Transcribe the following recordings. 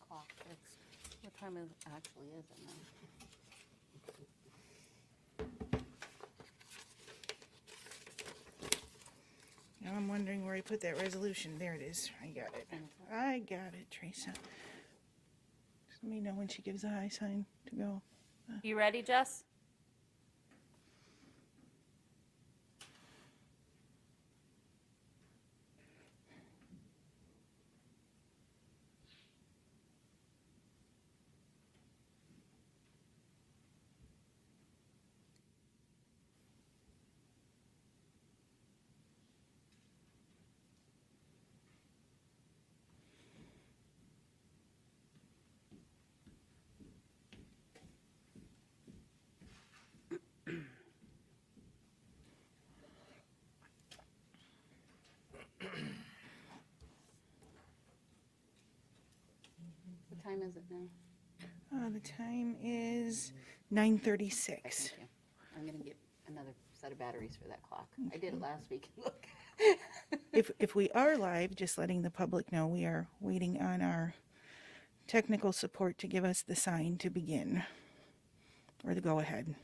clock fixed. What time is, actually is it now? Now I'm wondering where I put that resolution. There it is. I got it. I got it, Teresa. Just let me know when she gives the high sign to go. You ready, Jess? What time is it now? The time is 9:36. Thank you. I'm gonna get another set of batteries for that clock. I did it last week. Look. If we are live, just letting the public know we are waiting on our technical support to give us the sign to begin or the go ahead.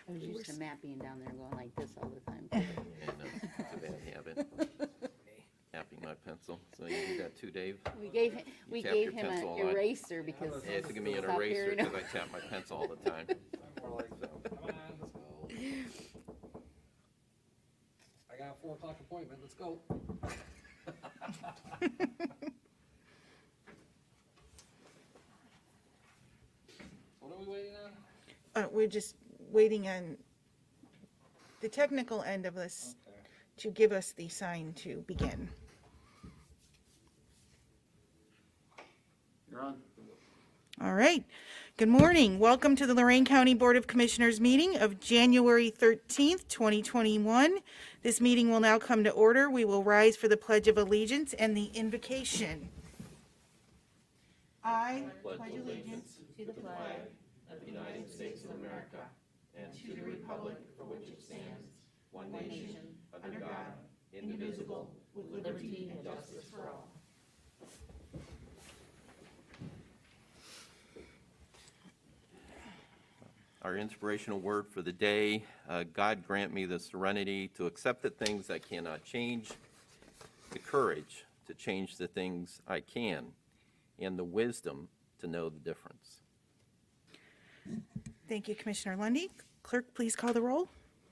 I was used to Matt being down there going like this all the time. Yeah, no, it's a bad habit. Tapping my pencil. So you do that too, Dave? We gave him, You tap your pencil a an lot. eraser because. Yeah, it's giving me an Stop eraser hearing because him. I tap my pencil all the time. Come on, let's go. I got a 4 o'clock appointment, let's go. What are we waiting on? We're just waiting on the technical end of this Okay. to give us the sign to begin. You're on. All right. Good morning. Welcome to the Lorain County Board of Commissioners meeting of January 13th, 2021. This meeting will now come to order. We will rise for the Pledge of Allegiance and the invocation. I pledge allegiance To the flag of the United States of America and to the republic for which it stands, one nation, under God, indivisible, with liberty and justice for all. Our inspirational word for the day, God grant me the serenity to accept the things I cannot change, the courage to change the things I can, and the wisdom to know the difference. Thank you, Commissioner Lundy. Clerk, please call the roll.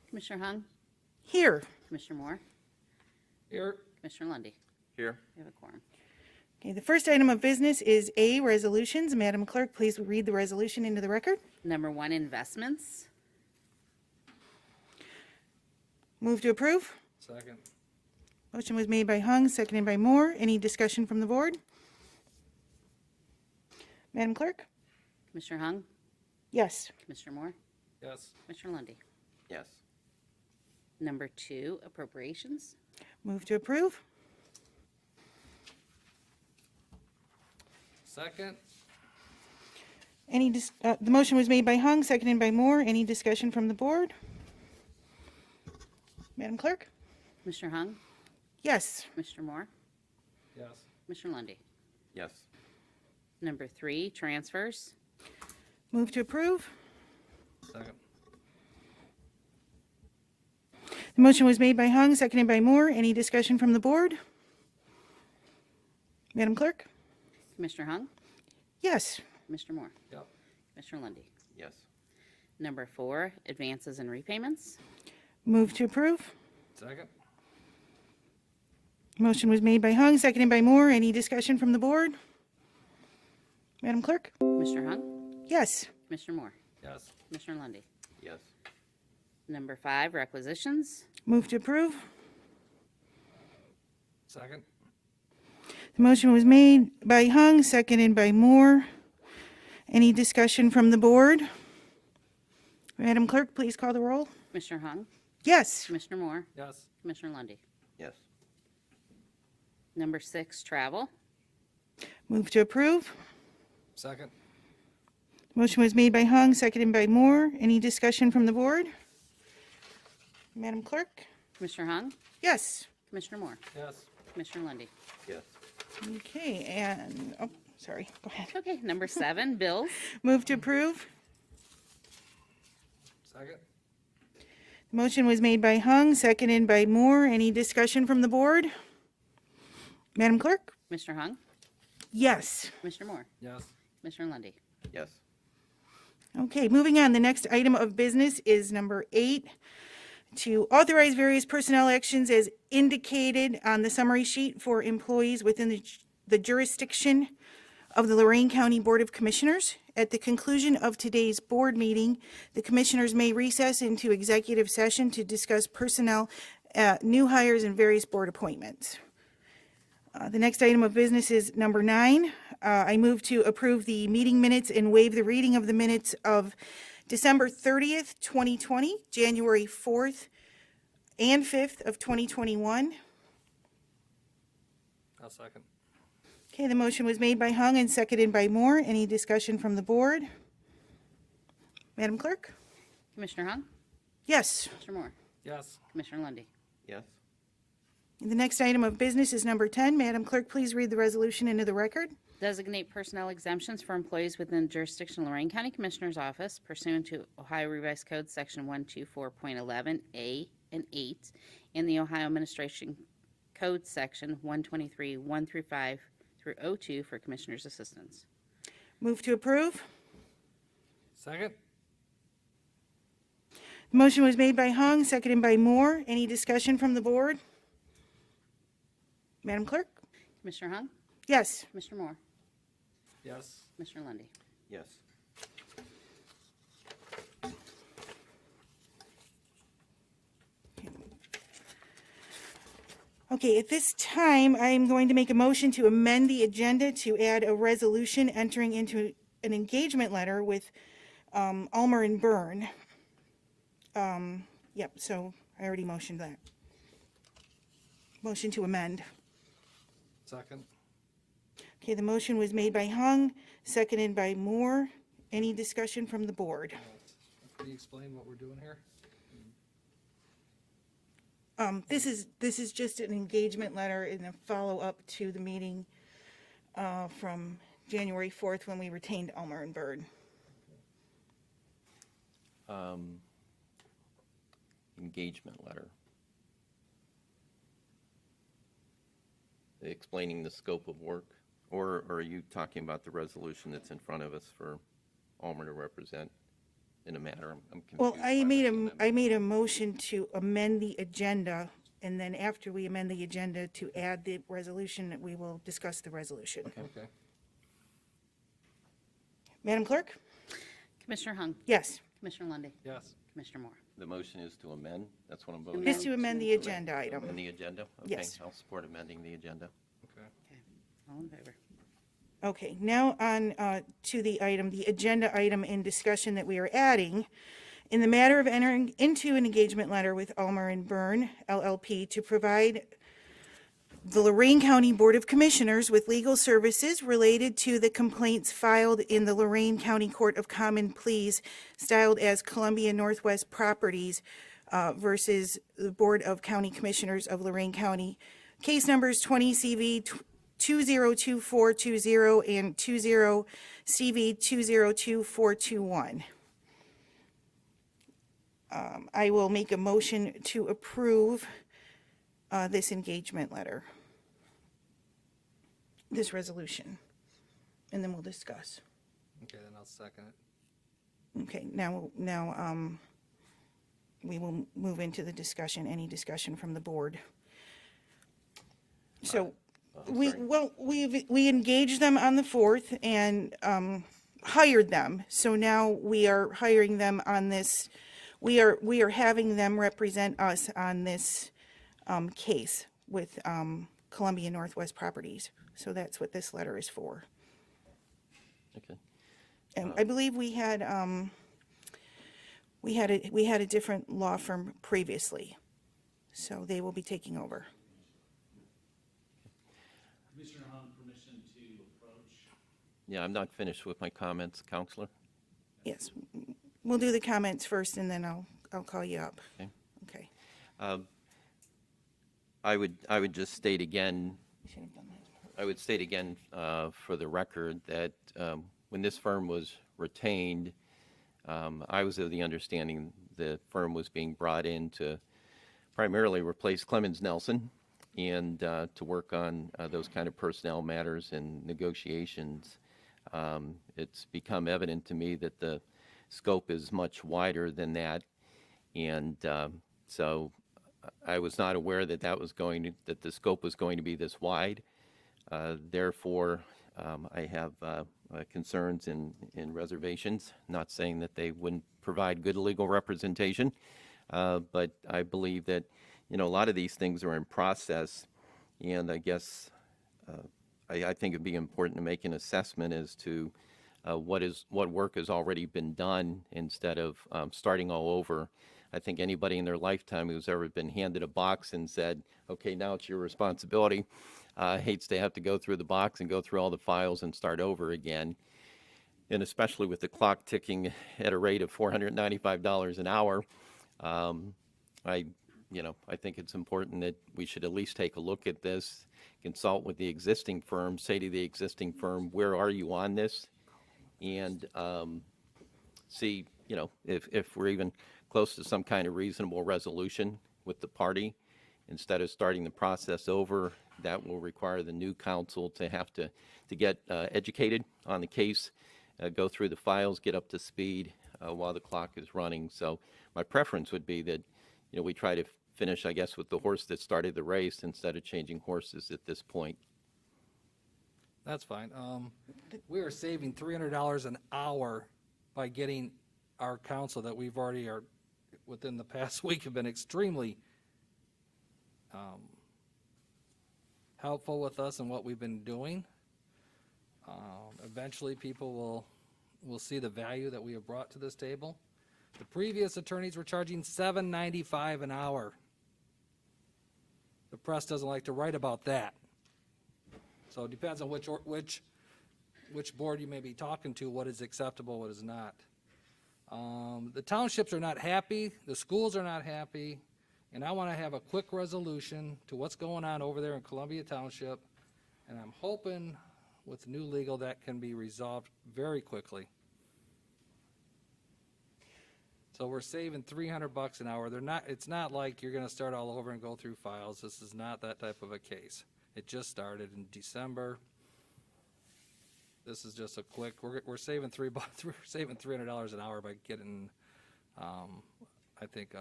Commissioner Hung, Here. Commissioner Moore, Here. Commissioner Lundy. Here, We have a quorum. Okay, the first item of business is A, resolutions. Madam Clerk, please read the resolution into the record. Number 1, investments. Move to approve. Second. Motion was made by Hung, seconded by Moore. Any discussion from the board? Madam Clerk? Commissioner Hung, Yes. Commissioner Moore, Yes. Commissioner Lundy. yes. Number 2, appropriations. Move to approve. Second. The motion was made by Hung, seconded by Moore. Any discussion from the board? Madam Clerk? Commissioner Hung, Yes. Commissioner Moore, Yes. Commissioner Lundy. Yes. Number 3, transfers. Move to approve. Second. The motion was made by Hung, seconded by Moore. Any discussion from the board? Madam Clerk? Commissioner Hung, Yes. Commissioner Moore, Yep. Commissioner Lundy. Yes. Number 4, advances and repayments. Move to approve. Second. Motion was made by Hung, seconded by Moore. Any discussion from the board? Madam Clerk? Commissioner Hung, Yes. Commissioner Moore, Yes. Commissioner Lundy. Yes. Number 5, requisitions. Move to approve. Second. The motion was made by Hung, seconded by Moore. Any discussion from the board? Madam Clerk, please call the roll. Commissioner Hung, Yes. Commissioner Moore, Yes. Commissioner Lundy. Yes. Number 6, travel. Move to approve. Second. Motion was made by Hung, seconded by Moore. Any discussion from the board? Madam Clerk? Commissioner Hung, Yes. Commissioner Moore, Yes. Commissioner Lundy. Yes. Okay, and, oh, sorry, go ahead. Okay, number 7, bills. Move to approve. Second. Motion was made by Hung, seconded by Moore. Any discussion from the board? Madam Clerk? Commissioner Hung, Yes. Commissioner Moore, Yes. Commissioner Lundy. Yes. Okay, moving on. The next item of business is number 8, to authorize various personnel actions as indicated on the summary sheet for employees within the jurisdiction of the Lorain County Board of Commissioners. At the conclusion of today's board meeting, the commissioners may recess into executive session to discuss personnel, new hires, and various board appointments. The next item of business is number 9. I move to approve the meeting minutes and waive the reading of the minutes of December 30th, 2020, January 4th and 5th of 2021. I'll second. Okay, the motion was made by Hung and seconded by Moore. Any discussion from the board? Madam Clerk? Commissioner Hung, Yes. Commissioner Moore, Yes. Commissioner Lundy. Yes. The next item of business is number 10. Madam Clerk, please read the resolution into the record. Designate personnel exemptions for employees within jurisdiction of Lorain County Commissioner's Office pursuant to Ohio Revised Code Section 124.11A and 8 and the Ohio Administration Code Section 123, 1 through 5 through 02 for Commissioner's assistance. Move to approve. Second. The motion was made by Hung, seconded by Moore. Any discussion from the board? Madam Clerk? Commissioner Hung, Yes. Commissioner Moore, Yes. Commissioner Lundy. Yes. Okay, at this time, I am going to make a motion to amend the agenda to add a resolution entering into an engagement letter with Ulmer and Byrne. Yep, so I already motioned that. Motion to amend. Second. Okay, the motion was made by Hung, seconded by Moore. Any discussion from the board? Can you explain what we're doing here? This is just an engagement letter in a follow-up to the meeting from January 4th when we retained Ulmer and Byrne. Engagement letter. Explaining the scope of work, or are you talking about the resolution that's in front of us for Almer to represent in a matter? I'm confused. Well, by what you meant. I made a motion to amend the agenda, and then after we amend the agenda to add the resolution, we will discuss the resolution. Okay. Madam Clerk? Commissioner Hung, Yes, Commissioner Lundy, Yes. Commissioner Moore. The motion is to amend, that's what I'm voting on? just to amend the agenda item. Amend the agenda? Yes. Okay, I'll support amending the agenda. Okay. Okay, all in favor? Okay, now on to the item, the agenda item in discussion that we are adding. In the matter of entering into an engagement letter with Ulmer and Byrne LLP to provide the Lorain County Board of Commissioners with legal services related to the complaints filed in the Lorain County Court of Common Pleas styled as Columbia Northwest Properties versus the Board of County Commissioners of Lorain County. Case numbers 20 CV 202420 and 20CV202421. I will make a motion to approve this engagement letter, this resolution, and then we'll discuss. Okay, then I'll second it. Okay, now, we will move into the discussion, any discussion from the board. So, we engaged them on the 4th and hired them. So now we are hiring them on this, we are having them represent us on this case with Columbia Northwest Properties. So that's what this letter is for. Okay. And I believe we had a different law firm previously, so they will be taking over. Commissioner Hahn, permission to approach. Yeah, I'm not finished with my comments, Counselor. Yes, we'll do the comments first, and then I'll call you up. Okay. Okay. I would just state again, We should have done that. I would state again for the record that when this firm was retained, I was of the understanding the firm was being brought in to primarily replace Clemens Nelson and to work on those kind of personnel matters and negotiations. It's become evident to me that the scope is much wider than that, and so I was not aware that that the scope was going to be this wide. Therefore, I have concerns and reservations, not saying that they wouldn't provide good legal representation, but I believe that, a lot of these things are in process, and I guess I think it'd be important to make an assessment as to what work has already been done instead of starting all over. I think anybody in their lifetime who's ever been handed a box and said, okay, now it's your responsibility, hates to have to go through the box and go through all the files and start over again. And especially with the clock ticking at a rate of $495 an hour, I think it's important that we should at least take a look at this, consult with the existing firm, say to the existing firm, where are you on this? And see, if we're even close to some kind of reasonable resolution with the party. Instead of starting the process over, that will require the new counsel to have to get educated on the case, go through the files, get up to speed while the clock is running. So my preference would be that, we try to finish, I guess, with the horse that started the race instead of changing horses at this point. That's fine. We are saving $300 an hour by getting our counsel that we've already within the past week have been extremely helpful with us and what we've been doing. Eventually, people will see the value that we have brought to this table. The previous attorneys were charging $7.95 an hour. The press doesn't like to write about that. So it depends on which board you may be talking to, what is acceptable, what is not. The townships are not happy, the schools are not happy, and I want to have a quick resolution to what's going on over there in Columbia Township, and I'm hoping with new legal that can be resolved very quickly. So we're saving $300 an hour. It's not like you're going to start all over and go through files. This is not that type of a case. It just started in December. This is just a quick. We're saving $300 an hour by getting, I think,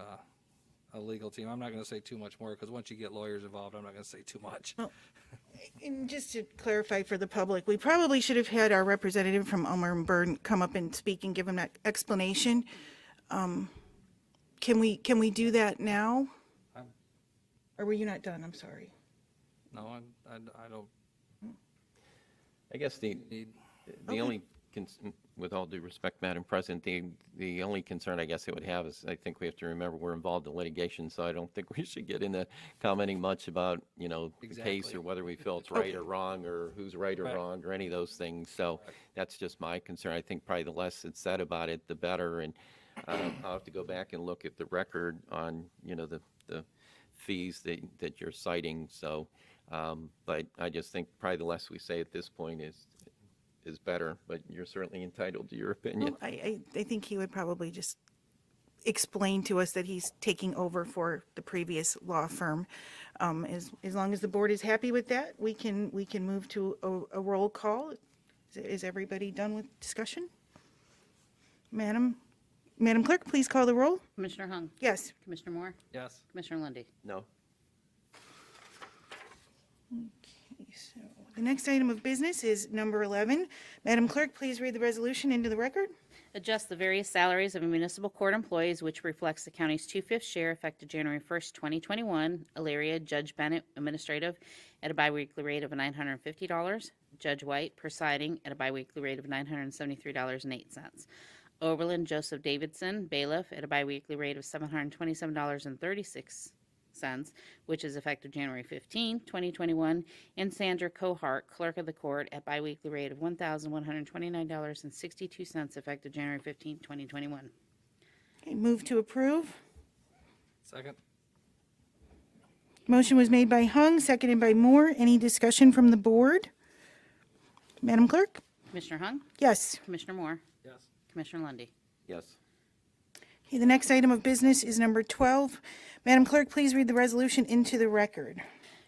a legal team. I'm not going to say too much more because once you get lawyers involved, I'm not going to say too much. Well, and just to clarify for the public, we probably should have had our representative from Elmer and Byrne come up and speak and give them that explanation. Can we do that now? Or were you not done? I'm sorry. No, I don't I guess the Okay. only, with all due respect, Madam President, the only concern I guess it would have is I think we have to remember we're involved in litigation, so I don't think we should get into commenting much about, the case Exactly. or whether we feel it's right or wrong or who's right or Right. wrong or any of those things. So that's just my concern. I think probably the less it's said about it, the better. And I'll have to go back and look at the record on, the fees that you're citing. So But I just think probably the less we say at this point is better, but you're certainly entitled to your opinion. Well, I think he would probably just explain to us that he's taking over for the previous law firm. As long as the board is happy with that, we can move to a roll call. Is everybody done with discussion? Madam Clerk, please call the roll. Commissioner Hung? Yes. Commissioner Moore? Yes. Commissioner Lundy. No? Okay, so the next item of business is number 11. Madam Clerk, please read the resolution into the record. Adjust the various salaries of municipal court employees, which reflects the county's 2/5 share effective January 1st, 2021. Elaria, Judge Bennett, administrative, at a biweekly rate of $950. Judge White, presiding, at a biweekly rate of $973.08. Oberlin, Joseph Davidson, bailiff, at a biweekly rate of $727.36, which is effective January 15, 2021. And Sandra Cohart, clerk of the court, at biweekly rate of $1,129.62, effective January 15, 2021. Okay, move to approve. Second. Motion was made by Hung, seconded by Moore. Any discussion from the board? Madam Clerk? Commissioner Hung? Yes. Commissioner Moore? Yes. Commissioner Lundy. Yes? Okay, the next item of business is number 12. Madam Clerk, please read the resolution into the record.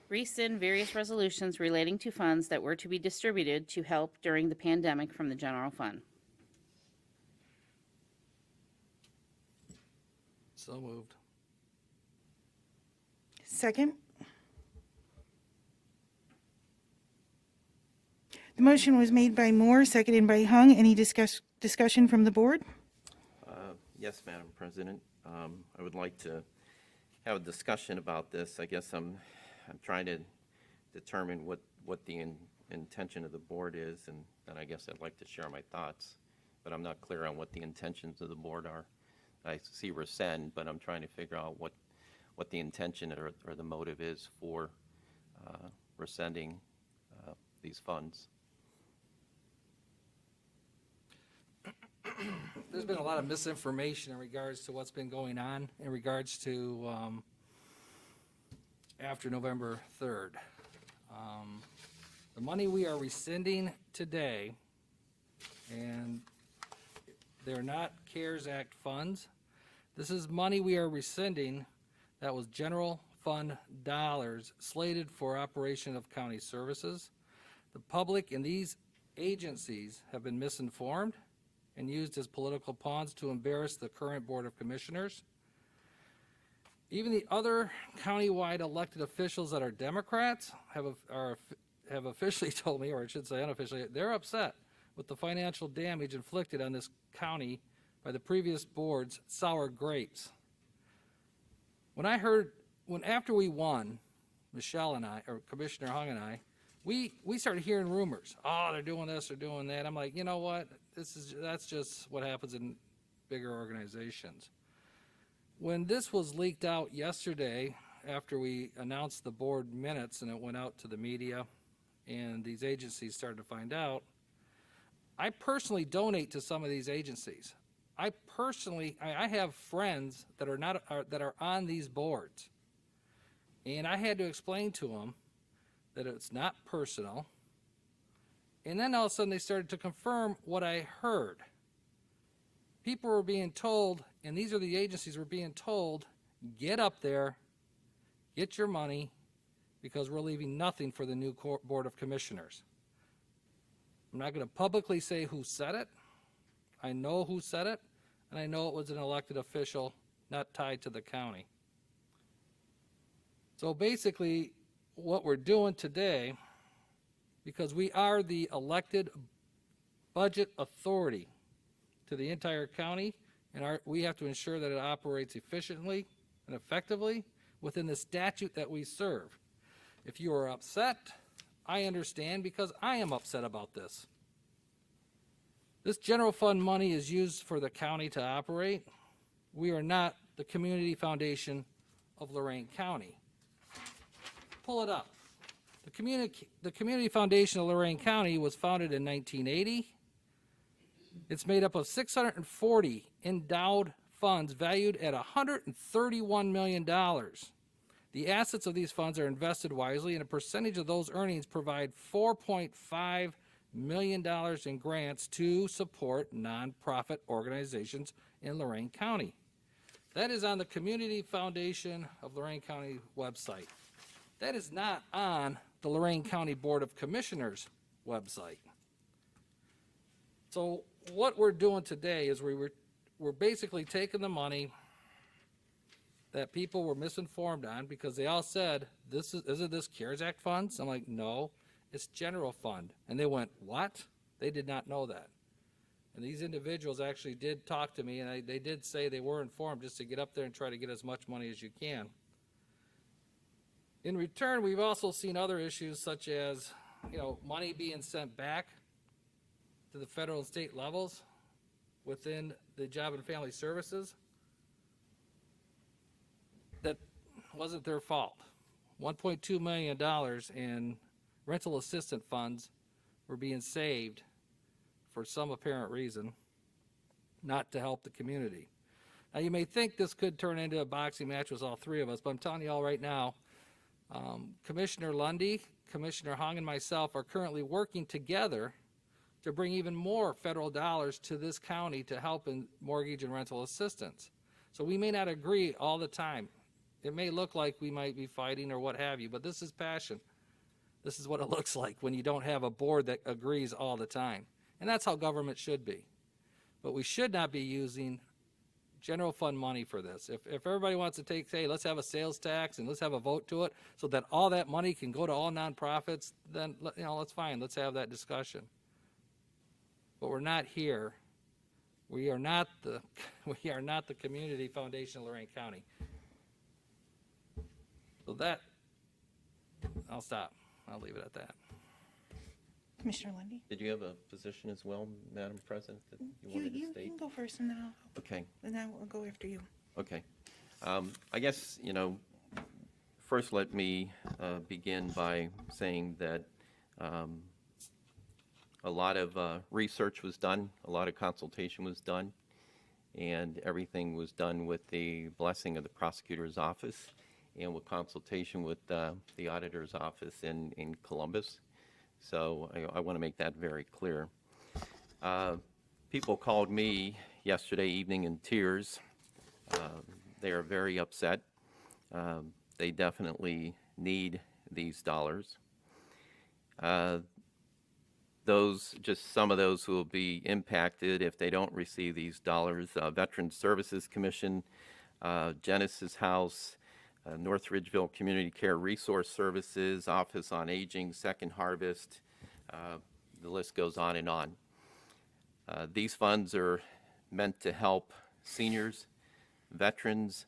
Rescind various resolutions relating to funds that were to be distributed to help during the pandemic from the general fund. So moved. Second. The motion was made by Moore, seconded by Hung. Any discussion from the board? Yes, Madam President. I would like to have a discussion about this. I guess I'm trying to determine what the intention of the board is, and then I guess I'd like to share my thoughts, but I'm not clear on what the intentions of the board are. I see rescind, but I'm trying to figure out what the intention or the motive is for rescinding these funds. There's been a lot of misinformation in regards to what's been going on in regards to after November 3rd. The money we are rescinding today, and they're not CARES Act funds. This is money we are rescinding that was general fund dollars slated for operation of county services. The public and these agencies have been misinformed and used as political pawns to embarrass the current Board of Commissioners. Even the other countywide elected officials that are Democrats have officially told me, or I should say unofficially, they're upset with the financial damage inflicted on this county by the previous board's sour grapes. After we won, Michelle and I, or Commissioner Hung and I, we started hearing rumors. Oh, they're doing this, they're doing that. I'm like, you know what? That's just what happens in bigger organizations. When this was leaked out yesterday, after we announced the board minutes and it went out to the media and these agencies started to find out, I personally donate to some of these agencies. I have friends that are on these boards, and I had to explain to them that it's not personal. And then all of a sudden they started to confirm what I heard. People were being told, and these are the agencies were being told, get up there, get your money, because we're leaving nothing for the new Board of Commissioners. I'm not going to publicly say who said it. I know who said it, and I know it was an elected official not tied to the county. So basically, what we're doing today, because we are the elected budget authority to the entire county, and we have to ensure that it operates efficiently and effectively within the statute that we serve. If you are upset, I understand, because I am upset about this. This general fund money is used for the county to operate. We are not the Community Foundation of Lorain County. Pull it up. The Community Foundation of Lorain County was founded in 1980. It's made up of 640 endowed funds valued at $131 million. The assets of these funds are invested wisely, and a percentage of those earnings provide $4.5 million in grants to support nonprofit organizations in Lorain County. That is on the Community Foundation of Lorain County website. That is not on the Lorain County Board of Commissioners website. So what we're doing today is we're basically taking the money that people were misinformed on, because they all said, isn't this CARES Act funds? I'm like, no, it's general fund. And they went, what? They did not know that. And these individuals actually did talk to me, and they did say they were informed just to get up there and try to get as much money as you can. In return, we've also seen other issues such as, money being sent back to the federal and state levels within the Job and Family Services. That wasn't their fault. $1.2 million in rental assistance funds were being saved for some apparent reason, not to help the community. Now, you may think this could turn into a boxing match with all three of us, but I'm telling you all right now, Commissioner Lundy, Commissioner Hung, and myself are currently working together to bring even more federal dollars to this county to help in mortgage and rental assistance. So we may not agree all the time. It may look like we might be fighting or what have you, but this is passion. This is what it looks like when you don't have a board that agrees all the time. And that's how government should be. But we should not be using general fund money for this. If everybody wants to take, say, let's have a sales tax and let's have a vote to it so that all that money can go to all nonprofits, then, that's fine. Let's have that discussion. But we're not here. We are not the Community Foundation of Lorain County. So that, I'll stop. I'll leave it at that. Commissioner Lundy? Did you have a position as well, Madam President, that you You wanted to state? can go first, and then Okay, I'll go after you. okay. I guess, first let me begin by saying that a lot of research was done, a lot of consultation was done, and everything was done with the blessing of the prosecutor's office and with consultation with the auditor's office in Columbus. So I want to make that very clear. People called me yesterday evening in tears. They are very upset. They definitely need these dollars. Some of those who will be impacted if they don't receive these dollars: Veterans Services Commission, Genesis House, North Ridgeville Community Care Resource Services, Office on Aging, Second Harvest, the list goes on and on. These funds are meant to help seniors, veterans,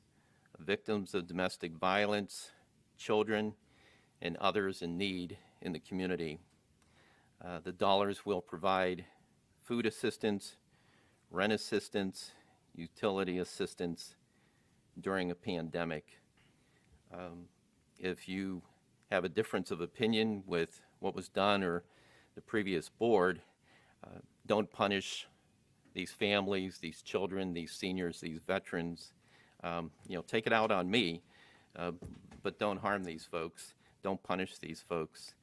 victims of domestic violence, children, and others in need in the community. The dollars will provide food assistance, rent assistance, utility assistance during a pandemic. If you have a difference of opinion with what was done or the previous board, don't punish these families, these children, these seniors, these veterans. Take it out on me, but don't harm these folks. Don't punish these folks.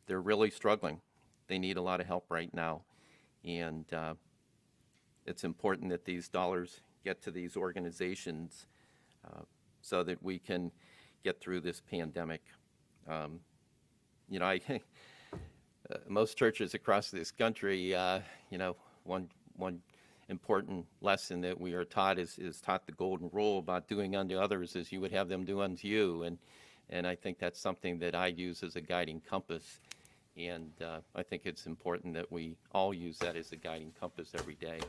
They're really struggling. They need a lot of help right now. And it's important that these dollars get to these organizations so that we can get through this pandemic. Most churches across this country, one important lesson that we are taught is taught the golden rule about doing unto others as you would have them do unto you. And I think that's something that I use as a guiding compass. And I think it's important that we all use that as a guiding compass every day.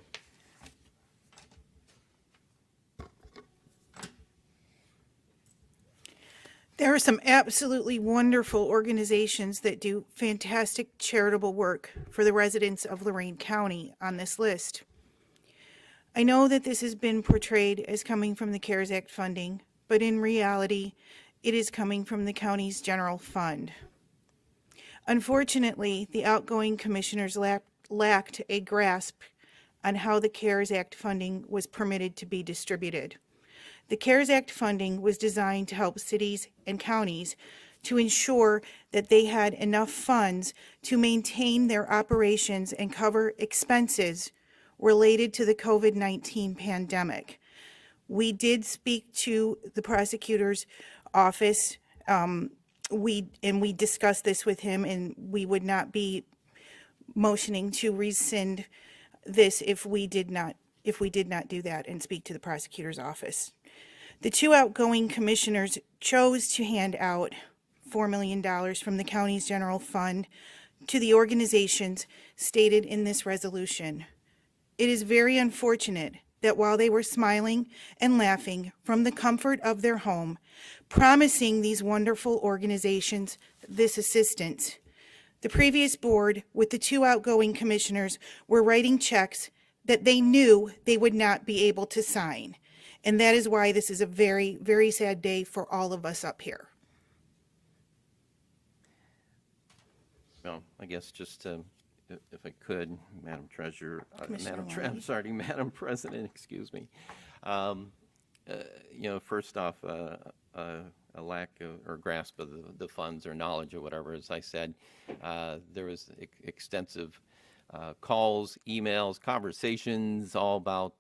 There are some absolutely wonderful organizations that do fantastic charitable work for the residents of Lorain County on this list. I know that this has been portrayed as coming from the CARES Act funding, but in reality, it is coming from the county's general fund. Unfortunately, the outgoing commissioners lacked a grasp on how the CARES Act funding was permitted to be distributed. The CARES Act funding was designed to help cities and counties to ensure that they had enough funds to maintain their operations and cover expenses related to the COVID-19 pandemic. We did speak to the prosecutor's office. We discussed this with him, and we would not be motioning to rescind this if we did not do that and speak to the prosecutor's office. The two outgoing commissioners chose to hand out $4 million from the county's general fund to the organizations stated in this resolution. It is very unfortunate that while they were smiling and laughing from the comfort of their home, promising these wonderful organizations this assistance, the previous board, with the two outgoing commissioners, were writing checks that they knew they would not be able to sign. And that is why this is a very, very sad day for all of us up here. Well, I guess just to, if I could, Madam Treasurer, Commissioner Madam President, excuse me. First off, a lack of, or grasp of the funds or knowledge or whatever. As I said, there was extensive calls, emails, conversations, all about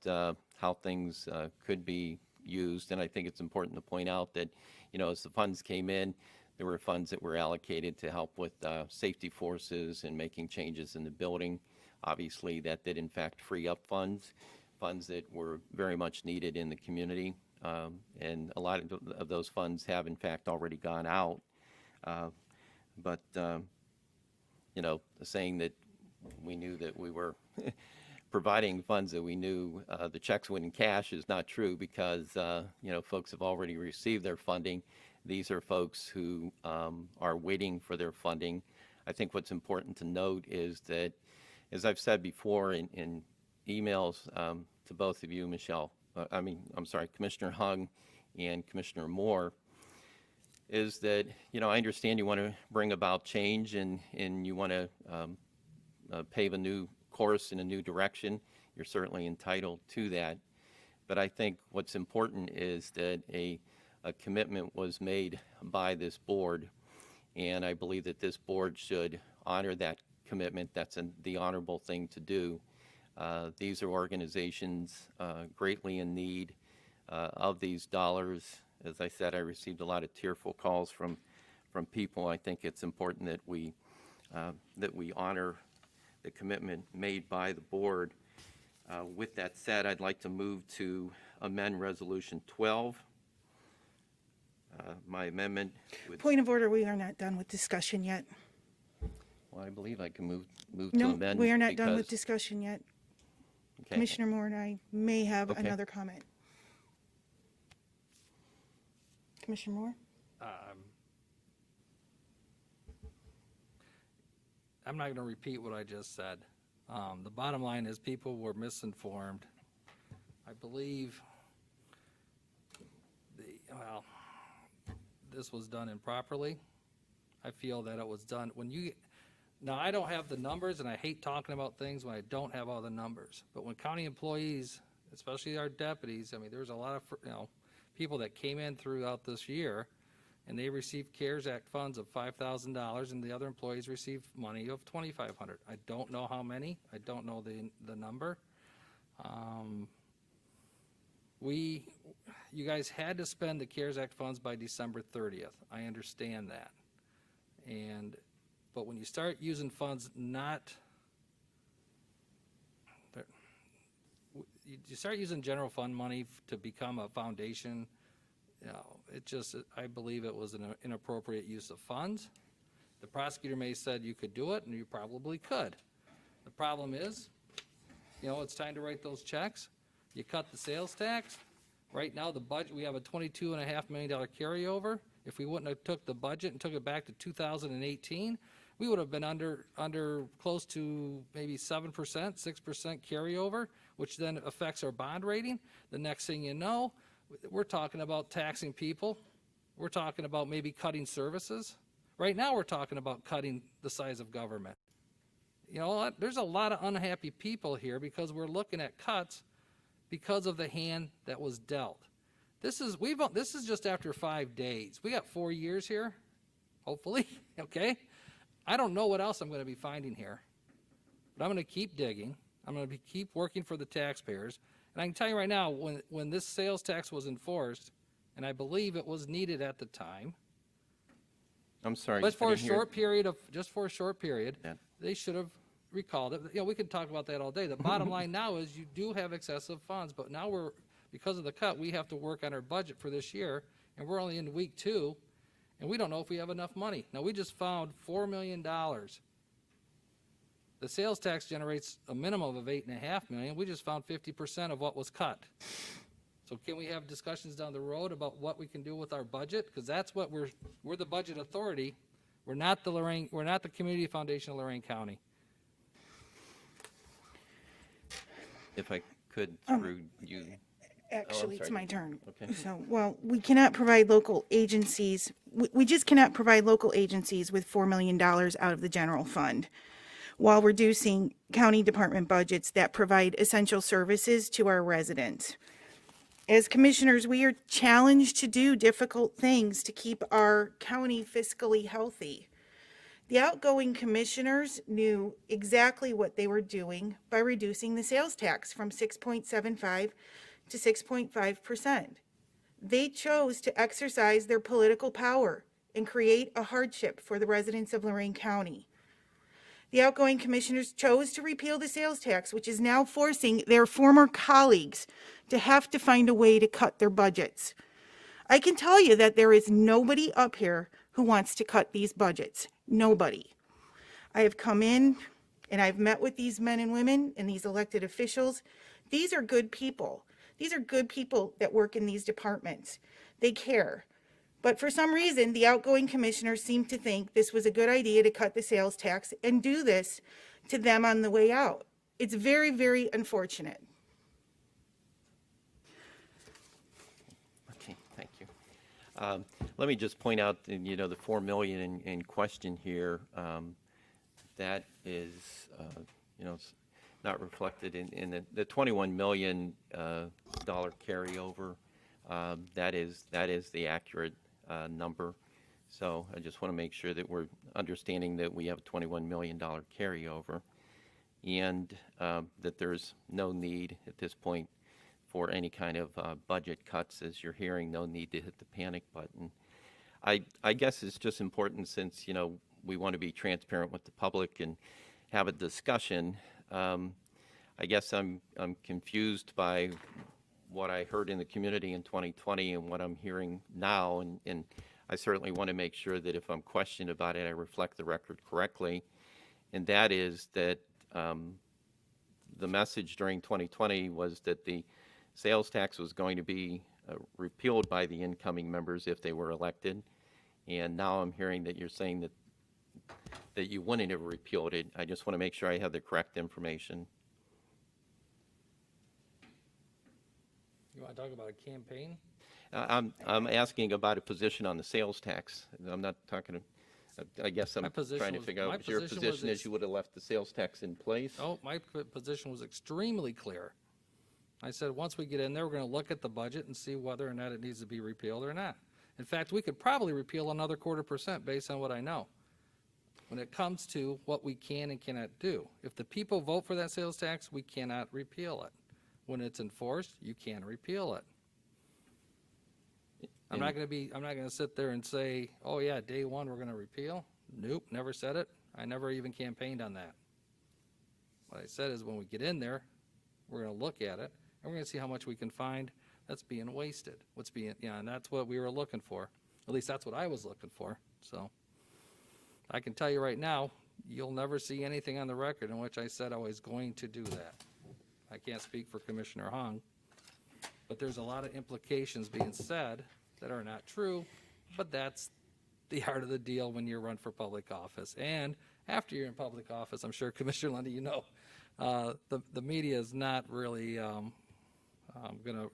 how things could be used. And I think it's important to point out that, as the funds came in, there were funds that were allocated to help with safety forces and making changes in the building. Obviously, that did in fact free up funds that were very much needed in the community. And a lot of those funds have in fact already gone out. But saying that we knew that we were providing funds that we knew the checks wouldn't cash is not true, because folks have already received their funding. These are folks who are waiting for their funding. I think what's important to note is that, as I've said before in emails to both of you, Commissioner Hung and Commissioner Moore, is that, I understand you want to bring about change and you want to pave a new course in a new direction. You're certainly entitled to that. But I think what's important is that a commitment was made by this board, and I believe that this board should honor that commitment. That's the honorable thing to do. These are organizations greatly in need of these dollars. As I said, I received a lot of tearful calls from people. I think it's important that we honor the commitment made by the board. With that said, I'd like to move to amend Resolution 12. My amendment would... Point of order, we are not done with discussion yet. Well, I believe I can move to No, amend. we are not done with because- discussion yet. Okay. Commissioner Moore and I may have Okay. another comment. Commissioner Moore? I'm not going to repeat what I just said. The bottom line is people were misinformed. I believe this was done improperly. I feel that it was done now I don't have the numbers, and I hate talking about things when I don't have all the numbers. But when county employees, especially our deputies, there's a lot of people that came in throughout this year, and they received CARES Act funds of $5,000, and the other employees received money of $2,500. I don't know how many. I don't know the number. You guys had to spend the CARES Act funds by December 30th. I understand that. But when you start using funds you start using general fund money to become a foundation, I believe it was an inappropriate use of funds. The prosecutor may have said you could do it, and you probably could. The problem is, it's time to write those checks. You cut the sales tax. Right now, the budget, we have a $22.5 million carryover. If we wouldn't have took the budget and took it back to 2018, we would have been under close to maybe 7%, 6% carryover, which then affects our bond rating. The next thing you know, we're talking about taxing people. We're talking about maybe cutting services. Right now, we're talking about cutting the size of government. There's a lot of unhappy people here because we're looking at cuts because of the hand that was dealt. This is just after 5 days. We got 4 years here, hopefully, okay? I don't know what else I'm going to be finding here, but I'm going to keep digging. I'm going to keep working for the taxpayers. And I can tell you right now, when this sales tax was enforced, and I believe it was needed at the time, I'm sorry. but for I a didn't hear- short period, Yeah. they should have recalled it. We can talk about that all day. The bottom line now is you do have excessive funds, but now because of the cut, we have to work on our budget for this year, and we're only in week 2, and we don't know if we have enough money. Now, we just found $4 million. The sales tax generates a minimum of $8.5 million. We just found 50% of what was cut. So can we have discussions down the road about what we can do with our budget? Because that's what we're the budget authority. We're not the Community Foundation of Lorain County. If I could, through you. Actually, it's sorry. my turn. Okay. So, well, we cannot provide local agencies, we just cannot provide local agencies with $4 million out of the general fund while reducing county department budgets that provide essential services to our residents. As commissioners, we are challenged to do difficult things to keep our county fiscally healthy. The outgoing commissioners knew exactly what they were doing by reducing the sales tax from 6.75 to 6.5%. They chose to exercise their political power and create a hardship for the residents of Lorain County. The outgoing commissioners chose to repeal the sales tax, which is now forcing their former colleagues to have to find a way to cut their budgets. I can tell you that there is nobody up here who wants to cut these budgets. Nobody. I have come in and I've met with these men and women and these elected officials. These are good people. These are good people that work in these departments. They care. But for some reason, the outgoing commissioners seem to think this was a good idea to cut the sales tax and do this to them on the way out. It's very, very unfortunate. Okay, thank you. Let me just point out, the $4 million in question here, that is, it's not reflected in the $21 million dollar carryover. That is the accurate number. So I just want to make sure that we're understanding that we have a $21 million carryover, and that there's no need at this point for any kind of budget cuts. As you're hearing, no need to hit the panic button. I guess it's just important, since we want to be transparent with the public and have a discussion. I guess I'm confused by what I heard in the community in 2020 and what I'm hearing now, and I certainly want to make sure that if I'm questioned about it, I reflect the record correctly. And that is that the message during 2020 was that the sales tax was going to be repealed by the incoming members if they were elected. And now I'm hearing that you're saying that you wouldn't have repealed it. I just want to make sure I have the correct information. You want to talk about a campaign? I'm asking about a position on the sales tax. I'm not talking. I guess I'm My position trying to was- figure out my what your position position was is. You would have left the sales tax in place. Oh, my position was extremely clear. I said, once we get in there, we're going to look at the budget and see whether or not it needs to be repealed or not. In fact, we could probably repeal another 0.25% based on what I know. When it comes to what we can and cannot do, if the people vote for that sales tax, we cannot repeal it. When it's enforced, you can repeal it. I'm not going to sit there and say, oh yeah, day one we're going to repeal. Nope, never said it. I never even campaigned on that. What I said is, when we get in there, we're going to look at it, and we're going to see how much we can find that's being wasted. And that's what we were looking for. At least that's what I was looking for. So I can tell you right now, you'll never see anything on the record in which I said I was going to do that. I can't speak for Commissioner Hung, but there's a lot of implications being said that are not true, but that's the heart of the deal when you run for public office. And after you're in public office, I'm sure, Commissioner Lundy, the media is not really going to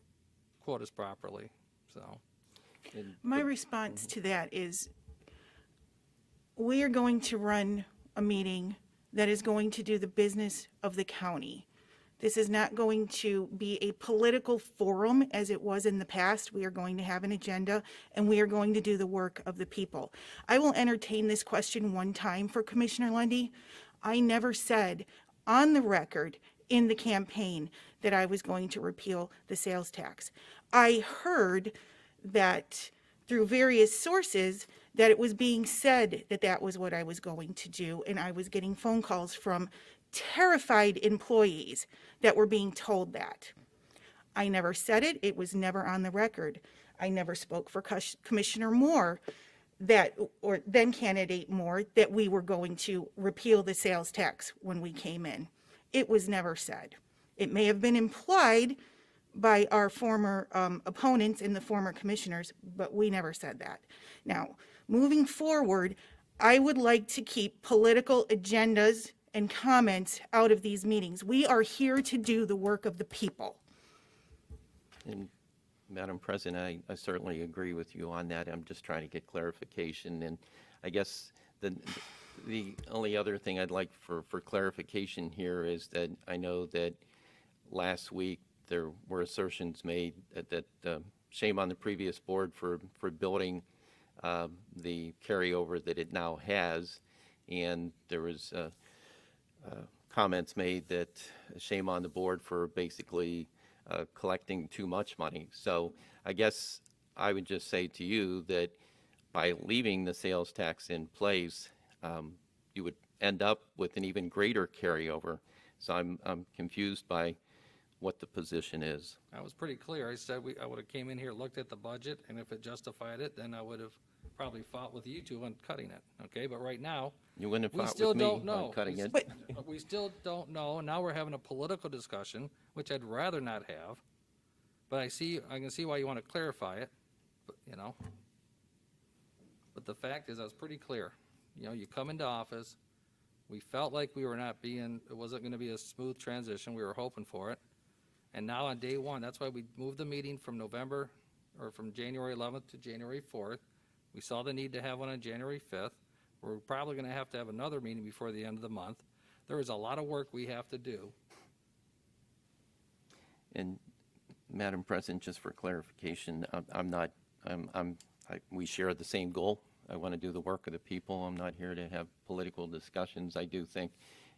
quote us properly. So, My response to that is, we are going to run a meeting that is going to do the business of the county. This is not going to be a political forum as it was in the past. We are going to have an agenda, and we are going to do the work of the people. I will entertain this question one time for Commissioner Lundy. I never said on the record in the campaign that I was going to repeal the sales tax. I heard that through various sources that it was being said that that was what I was going to do, and I was getting phone calls from terrified employees that were being told that. I never said it. It was never on the record. I never spoke for Commissioner Moore that, or then candidate Moore, that we were going to repeal the sales tax when we came in. It was never said. It may have been implied by our former opponents and the former commissioners, but we never said that. Now, moving forward, I would like to keep political agendas and comments out of these meetings. We are here to do the work of the people. And Madam President, I certainly agree with you on that. I'm just trying to get clarification. And I guess the only other thing I'd like for clarification here is that I know that last week there were assertions made that shame on the previous board for building the carryover that it now has. And there was comments made that shame on the board for basically collecting too much money. So I guess I would just say to you that by leaving the sales tax in place, you would end up with an even greater carryover. So I'm confused by what the position is. I was pretty clear. I said I would have came in here, looked at the budget, and if it justified it, then I would have probably fought with you two on cutting it, okay? But right now, You wouldn't have we fought still with me don't know. on cutting it. But We still don't know, and now we're having a political discussion, which I'd rather not have. But I can see why you want to clarify it, but, you know. But the fact is, I was pretty clear. You know, you come into office, we felt like we were not being, it wasn't going to be a smooth transition. We were hoping for it. And now on day one, that's why we moved the meeting from from January 11th to January 4th. We saw the need to have one on January 5th. We're probably going to have another meeting before the end of the month. There is a lot of work we have to do. And Madam President, just for clarification, we share the same goal. I want to do the work of the people. I'm not here to have political discussions. I do think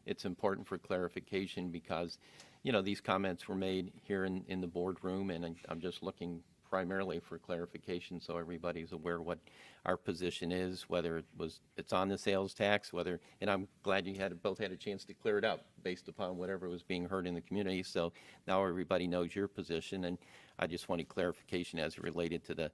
it's important for clarification because, you know, these comments were made here in the boardroom, and I'm just looking primarily for clarification so everybody's aware what our position is, whether it's on the sales tax, and I'm glad you both had a chance to clear it up based upon whatever was being heard in the community. So now everybody knows your position, and I just wanted clarification as it related to the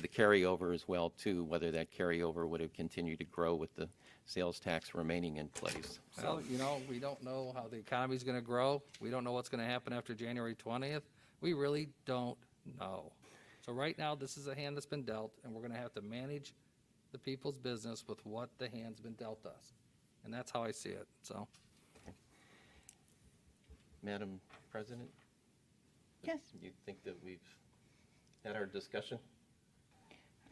carryover as well too, whether that carryover would have continued to grow with the sales tax remaining in place. Well, you know, we don't know how the economy's going to grow. We don't know what's going to happen after January 20th. We really don't know. So right now, this is a hand that's been dealt, and we're going to have to manage the people's business with what the hand's been dealt us. And that's how I see it, so. Madam President? Yes. You think that we've had our discussion?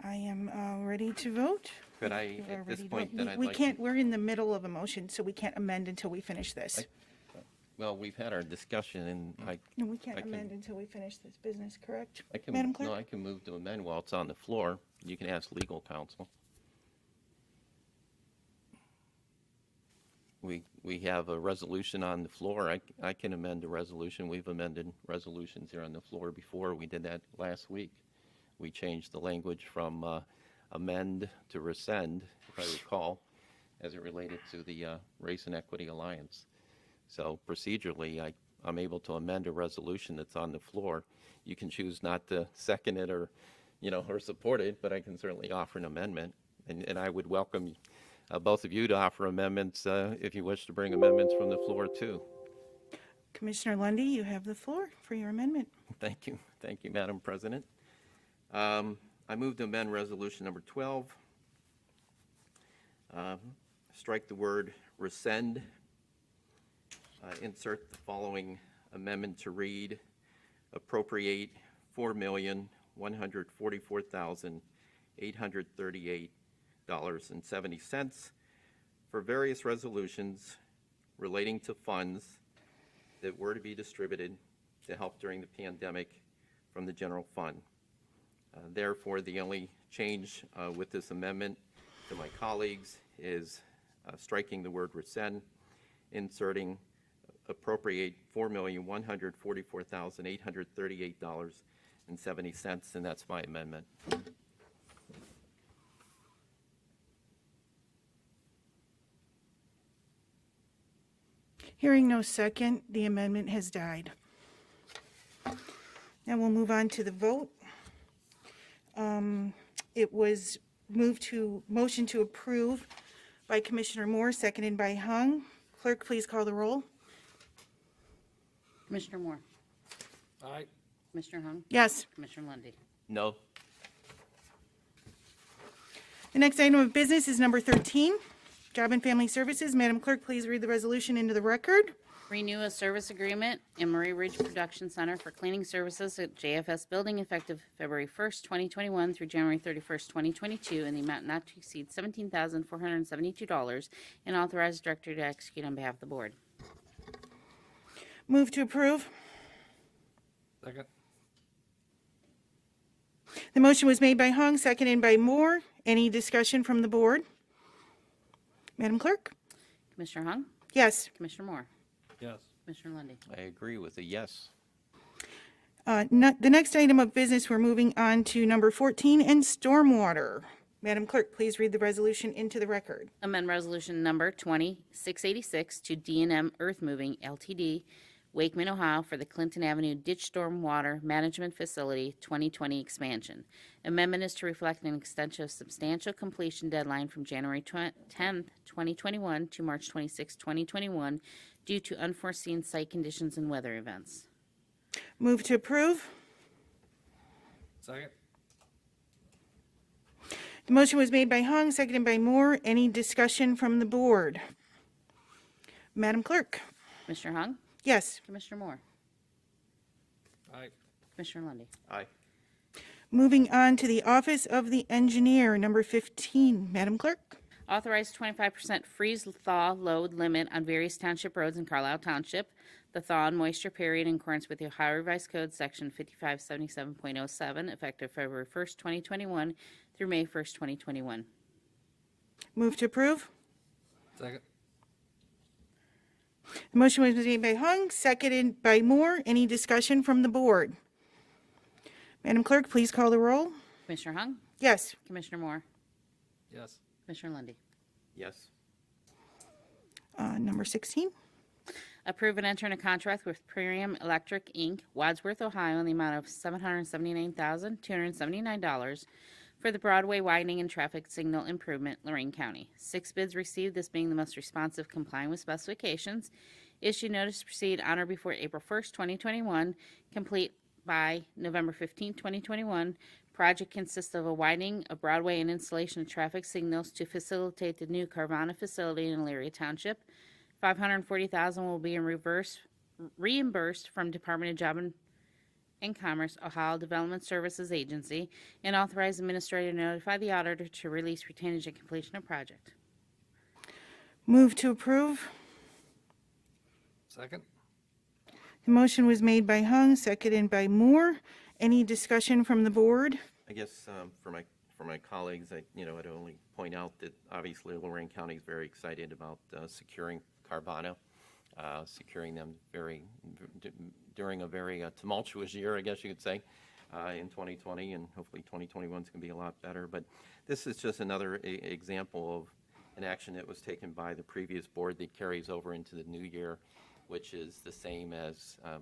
I am ready to vote. Could I, You are at this ready to point, vote. then I'd We like can't, to, we're in the middle of a motion, so we can't amend until we finish this. well, we've had our discussion, and No, we can't I can- amend until we finish this business, correct? I can, Madam no, Clerk? I can move to amend while it's on the floor. You can ask legal counsel. We have a resolution on the floor. I can amend the resolution. We've amended resolutions here on the floor before. We did that last week. We changed the language from amend to rescind, if I recall, as it related to the Race and Equity Alliance. So procedurally, I'm able to amend a resolution that's on the floor. You can choose not to second it or support it, but I can certainly offer an amendment. And I would welcome both of you to offer amendments if you wish to bring amendments from the floor too. Commissioner Lundy, you have the floor for your amendment. Thank you, Madam President. I move to amend resolution number 12. Strike the word rescind. Insert the following amendment to read: appropriate $4,144,838.70 for various resolutions relating to funds that were to be distributed to help during the pandemic from the general fund. Therefore, the only change with this amendment to my colleagues is striking the word rescind, inserting appropriate $4,144,838.70, and that's my amendment. Hearing no second, the amendment has died. Now we'll move on to the vote. It was motion to approve by Commissioner Moore, seconded by Hung. Clerk, please call the roll. Commissioner Moore, Aye. Commissioner Hung, Yes. Commissioner Lundy. No. The next item of business is number 13, Job and Family Services. Madam Clerk, please read the resolution into the record. Renew a service agreement in Murray Ridge Production Center for cleaning services at JFS Building effective February 1st, 2021 through January 31st, 2022 in the amount not to exceed $17,472 and authorize the director to execute on behalf of the board. Move to approve. Second. The motion was made by Hung, seconded by Moore. Any discussion from the board? Madam Clerk? Commissioner Hung, Yes. Commissioner Moore, Yes. Commissioner Lundy. I agree with a yes. The next item of business, we're moving on to number 14 and stormwater. Madam Clerk, please read the resolution into the record. Amend resolution number 2686 to D&M Earth Moving Ltd., Wakeman, Ohio, for the Clinton Avenue Ditch Storm Water Management Facility 2020 expansion. Amendment is to reflect an extension of substantial completion deadline from January 10th, 2021 to March 26, 2021, due to unforeseen site conditions and weather events. Move to approve. Second. The motion was made by Hung, seconded by Moore. Any discussion from the board? Madam Clerk? Commissioner Hung, Yes. Commissioner Moore, Aye. Commissioner Lundy. Aye. Moving on to the Office of the Engineer, number 15. Madam Clerk? Authorize 25% freeze-thaw load limit on various township roads in Carlisle Township. The thaw and moisture period in accordance with the Ohio Revised Code, Section 5577.07, effective February 1st, 2021 through May 1st, 2021. Move to approve. Second. The motion was made by Hung, seconded by Moore. Any discussion from the board? Madam Clerk, please call the roll. Commissioner Hung, Yes. Commissioner Moore, Yes. Commissioner Lundy. Yes. Number 16. Approve and enter in a contract with Premium Electric, Inc., Wadsworth, Ohio, in the amount of $779,279 for the Broadway widening and traffic signal improvement, Lorain County. 6 bids received, this being the most responsive, complying with specifications. Issue notice to proceed on or before April 1st, 2021, complete by November 15th, 2021. Project consists of a widening of Broadway and installation of traffic signals to facilitate the new Carvana facility in Elyria Township. $540,000 will be reimbursed from Department of Job and Commerce, Ohio Development Services Agency, and authorize administrator to notify the auditor to release retainage at completion of project. Move to approve. Second. The motion was made by Hung, seconded by Moore. Any discussion from the board? I guess for my colleagues, I'd only point out that obviously Lorain County is very excited about securing Carvana, securing them during a very tumultuous year, I guess you could say, in 2020, and hopefully 2021 is going to be a lot better. But this is just another example of an action that was taken by the previous board that carries over into the new year, which is the same as the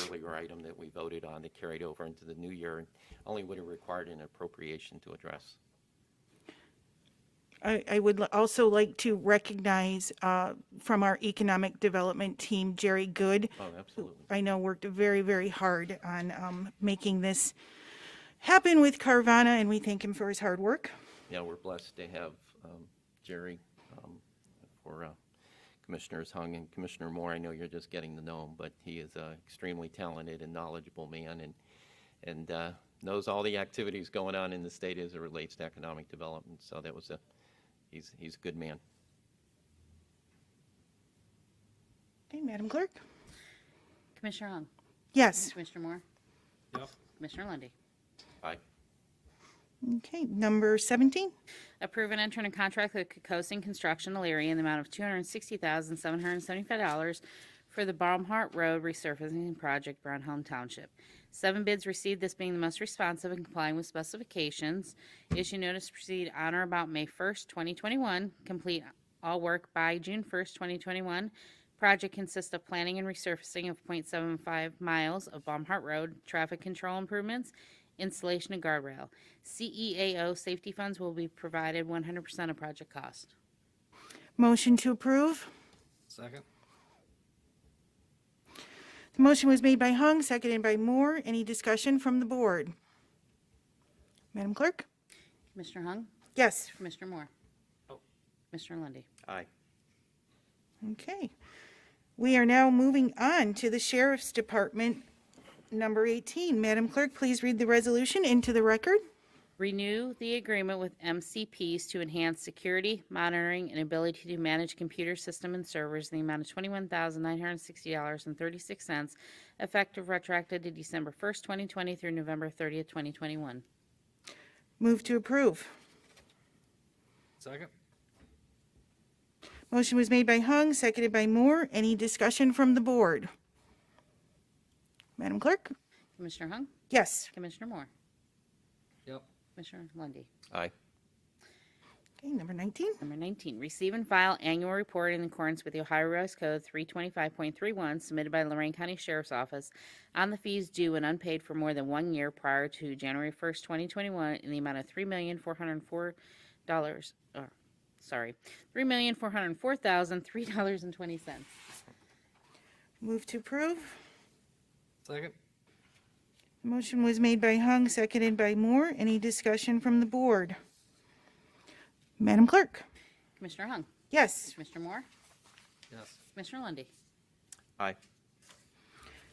earlier item that we voted on that carried over into the new year, and only would have required an appropriation to address. I would also like to recognize from our economic development team, Jerry Good. Oh, absolutely. I know worked very, very hard on making this happen with Carvana, and we thank him for his hard work. Yeah, we're blessed to have Jerry for Commissioners Hung and Commissioner Moore. I know you're just getting to know him, but he is an extremely talented and knowledgeable man, and knows all the activities going on in the state as it relates to economic development. So that was he's a good man. Okay, Madam Clerk? Commissioner Hung? Yes. Commissioner Moore? Yep. Commissioner Lundy. Aye. Okay, number 17. Approve and enter in a contract with Coasting Construction Alaria in the amount of $260,775 for the Baumhart Road resurfacing project, Brownhelm Township. 7 bids received, this being the most responsive and complying with specifications. Issue notice to proceed on or about May 1st, 2021. Complete all work by June 1st, 2021. Project consists of planning and resurfacing of .75 miles of Baumhart Road, traffic control improvements, installation of guardrail. CEAO safety funds will be provided 100% of project cost. Motion to approve. Second? The motion was made by Hung, seconded by Moore. Any discussion from the board? Madam Clerk? Commissioner Hung? Yes. Commissioner Moore? Oh. Commissioner Lundy. Aye. Okay. We are now moving on to the Sheriff's Department, number 18. Madam Clerk, please read the resolution into the record. Renew the agreement with MCPs to enhance security, monitoring, and ability to manage computer system and servers in the amount of $21,960.36, effective retroactive to December 1st, 2020 through November 30th, 2021. Move to approve. Second? Motion was made by Hung, seconded by Moore. Any discussion from the board? Madam Clerk? Commissioner Hung? Yes. Commissioner Moore? Yep. Commissioner Lundy. Aye. Okay, number 19. Number 19, receive and file annual report in accordance with the Ohio Revised Code 325.31 submitted by Lorain County Sheriff's Office on the fees due and unpaid for more than 1 year prior to January 1st, 2021 in the amount of $3,404,304,003.20. Move to approve. Second? The motion was made by Hung, seconded by Moore. Any discussion from the board? Madam Clerk? Commissioner Hung? Yes. Commissioner Moore? Yes. Commissioner Lundy. Aye.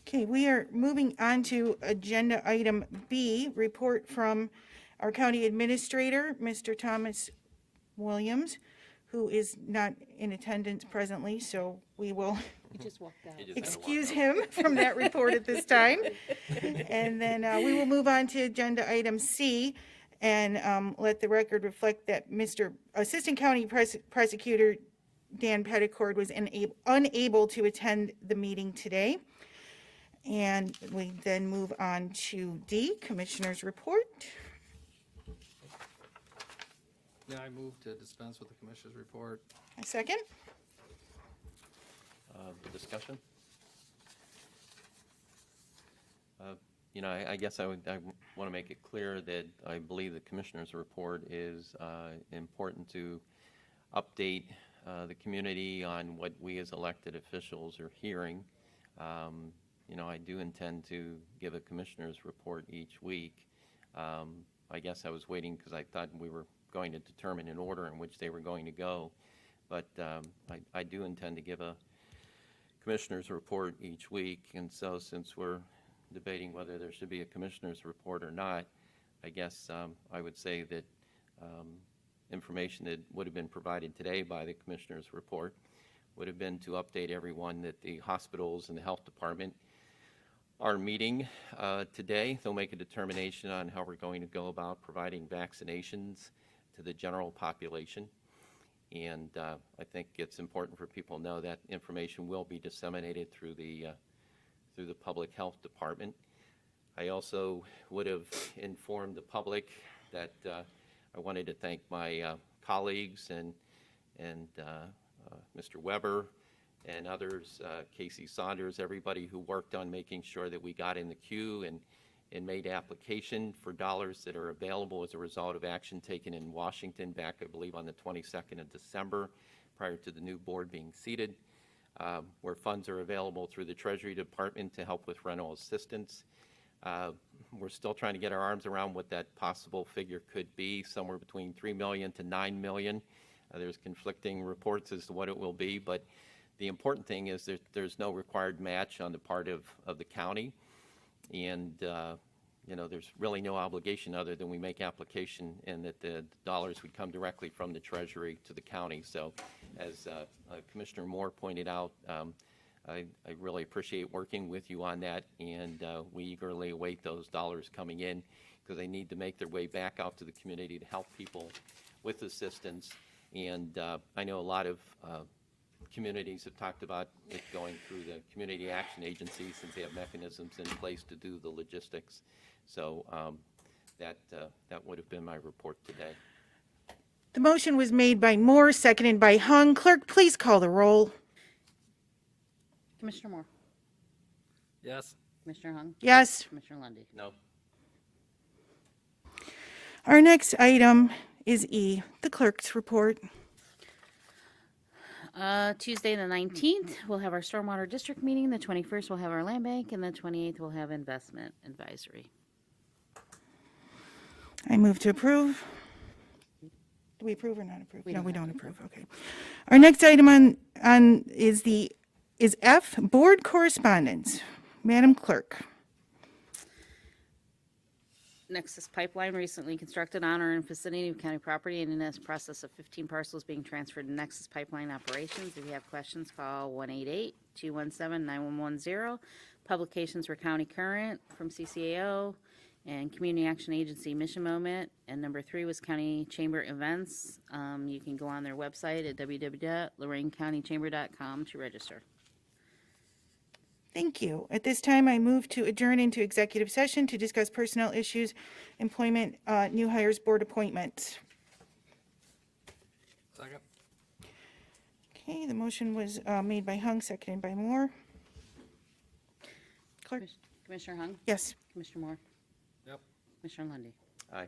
Okay, we are moving on to agenda item B, report from our county administrator, Mr. Thomas Williams, who is not in attendance presently, so we will You just walked out. He just had to walk excuse out. him from that report at this time. And then we will move on to agenda item C and let the record reflect that Mr. Assistant County Prosecutor Dan Petticord was unable to attend the meeting today. And we then move on to D, Commissioner's Report. Yeah, I move to dispense with the commissioner's report. A second. Discussion? I guess I want to make it clear that I believe the Commissioner's report is important to update the community on what we as elected officials are hearing. I do intend to give a Commissioner's report each week. I guess I was waiting because I thought we were going to determine an order in which they were going to go. But I do intend to give a Commissioner's report each week. And so since we're debating whether there should be a Commissioner's report or not, I guess I would say that information that would have been provided today by the Commissioner's report would have been to update everyone that the hospitals and the health department are meeting today. They'll make a determination on how we're going to go about providing vaccinations to the general population. And I think it's important for people to know that information will be disseminated through the public health department. I also would have informed the public that I wanted to thank my colleagues and Mr. Weber and others, Casey Saunders, everybody who worked on making sure that we got in the queue and made application for dollars that are available as a result of action taken in Washington back, I believe, on the 22nd of December, prior to the new board being seated, where funds are available through the Treasury Department to help with rental assistance. We're still trying to get our arms around what that possible figure could be, somewhere between $3 million to $9 million. There's conflicting reports as to what it will be, but the important thing is that there's no required match on the part of the county. And, there's really no obligation other than we make application and that the dollars would come directly from the Treasury to the county. So as Commissioner Moore pointed out, I really appreciate working with you on that, and we eagerly await those dollars coming in because they need to make their way back out to the community to help people with assistance. And I know a lot of communities have talked about it going through the Community Action Agency since they have mechanisms in place to do the logistics. So that would have been my report today. The motion was made by Moore, seconded by Hung. Clerk, please call the roll. Commissioner Moore? Yes. Commissioner Hung? Yes. Commissioner Lundy. No. Our next item is E, the clerk's report. Tuesday, the 19th, we'll have our Stormwater District meeting. The 21st, we'll have our Land Bank, and the 28th, we'll have Investment Advisory. I move to approve. Do we approve or not approve? We No, don't we have don't approve, okay. Our next item on is F, board correspondence. Madam Clerk. Nexus Pipeline recently constructed on or in vicinity of county property and in this process of 15 parcels being transferred to Nexus Pipeline Operations. If you have questions, call 188-217-9110. Publications were County Current from CCAO and Community Action Agency Mission Moment. And number 3 was County Chamber Events. You can go on their website at www.loraincountychamber.com to register. Thank you. At this time, I move to adjourn into executive session to discuss personnel issues, employment, new hires, board appointments. Second. Okay, the motion was made by Hung, seconded by Moore. Clerk? Commissioner Hung? Yes. Commissioner Moore? Yep. Commissioner Lundy. Aye.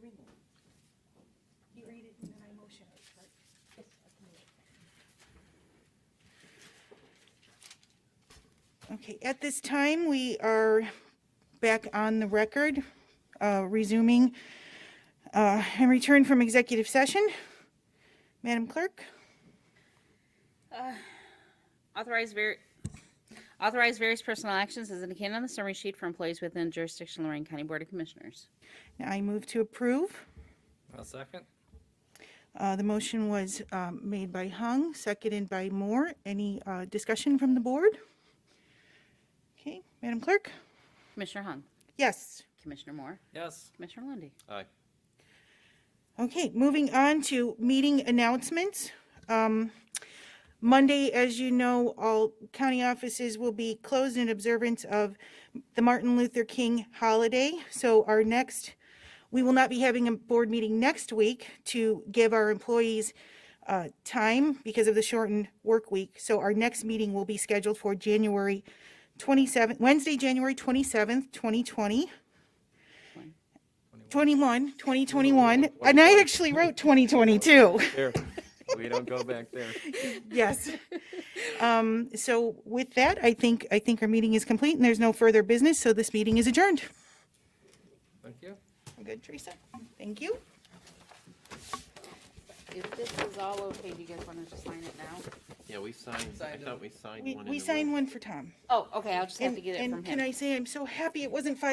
read it. You read it and then I motion it. Okay, at this time, we are back on the record, resuming and return from executive session. Madam Clerk? Authorize various personal actions as indicated on the summary sheet for employees within jurisdiction of Lorain County Board of Commissioners. I move to approve. I'll second. The motion was made by Hung, seconded by Moore. Any discussion from the board? Okay, Madam Clerk? Commissioner Hung, Yes. Commissioner Moore, Yes. Commissioner Lundy. Aye. Okay, moving on to meeting announcements. Monday, as you know, all county offices will be closed in observance of the Martin Luther King holiday. So we will not be having a board meeting next week to give our employees time because of the shortened work week. So our next meeting will be scheduled for Wednesday, January 27th, 2020. 2021, and I actually wrote 2022. There, we don't go back there. Yes. So with that, I think our meeting is complete and there's no further business, so this meeting is adjourned. Thank you. I'm good, Teresa. Thank you. If this is all okay, do you guys want to just sign it now? Yeah, I thought we signed one. in We the signed one for Tom. Oh, okay, I'll just have to get it And from can him. I say, I'm so happy it wasn't 5